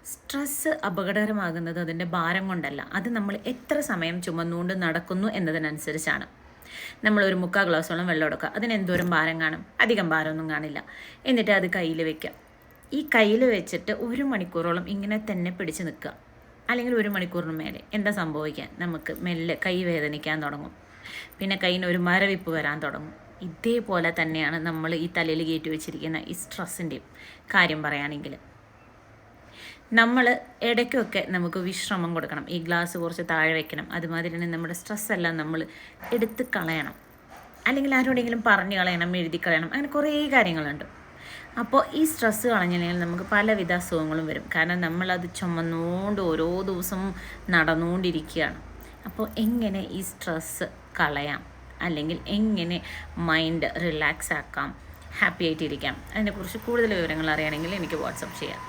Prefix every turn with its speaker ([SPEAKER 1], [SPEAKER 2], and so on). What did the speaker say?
[SPEAKER 1] Stress അപകടകരമാകുന്നത് അതിൻ്റെ ഭാരം കൊണ്ടല്ല, അത് നമ്മൾ എത്ര സമയം ചുമന്നുകൊണ്ട് നടക്കുന്നു എന്നതിനനുസരിച്ചാണ്. നമ്മളൊരു 3/4 ഗ്ലാസോളം വെള്ളം എടുക്കുക, അതിന് എന്തോരം ഭാരം കാണും? അധികം ഭാരമൊന്നും കാണില്ല. എന്നിട്ട് അത് കയ്യിൽ വെക്കുക. ഈ കയ്യിൽ വെച്ചിട്ട് 1 മണിക്കൂറോളം ഇങ്ങനെ തന്നെ പിടിച്ച് നിൽക്കുക, അല്ലെങ്കിൽ 1 മണിക്കൂറിന് മേലെ. എന്താ സംഭവിക്കുക? നമുക്ക് മെല്ലെ കൈ വേദനിക്കാൻ തുടങ്ങും, പിന്നെ കയ്യിന് ഒരു മരവിപ്പ് വരാൻ തുടങ്ങും. ഇതേപോലെ തന്നെയാണ് നമ്മൾ ഈ തലയിൽ കയറ്റി വെച്ചിരിക്കുന്ന ഈ സ്ട്രെസ്സിൻ്റെയും കാര്യം പറയുകയാണെങ്കിൽ. നമ്മൾ ഇടയ്ക്കൊക്കെ നമുക്ക് വിശ്രമം കൊടുക്കണം. ഈ ഗ്ലാസ് കുറച്ച് താഴെ വയ്ക്കണം. അതുമാതിരി തന്നെ നമ്മുടെ സ്ട്രെസ്സെല്ലാം നമ്മൾ എടുത്ത് കളയണം, അല്ലെങ്കിൽ ആരോടെങ്കിലും പറഞ്ഞു കളയണം, എഴുതി കളയണം. അങ്ങനെ കുറേ കാര്യങ്ങളുണ്ട്. അപ്പോൾ ഈ സ്ട്രെസ്സ് കളഞ്ഞില്ലെങ്കിൽ നമുക്ക് പലവിധ അസുഖങ്ങളും വരും. കാരണം നമ്മളത് ചുമന്നുകൊണ്ട് ഓരോ ദിവസവും നടന്നുകൊണ്ടിരിക്കുകയാണ്. അപ്പോൾ എങ്ങനെ ഈ സ്ട്രെസ്സ് കളയാം, അല്ലെങ്കിൽ എങ്ങനെ മൈൻഡ് റിലാക്സ് ആക്കാം, ഹാപ്പി ആയിട്ടിരിക്കാം, അതിനെക്കുറിച്ച് കൂടുതൽ വിവരങ്ങൾ അറിയണമെങ്കിൽ എനിക്ക് വാട്സപ്പ് ചെയ്യാം.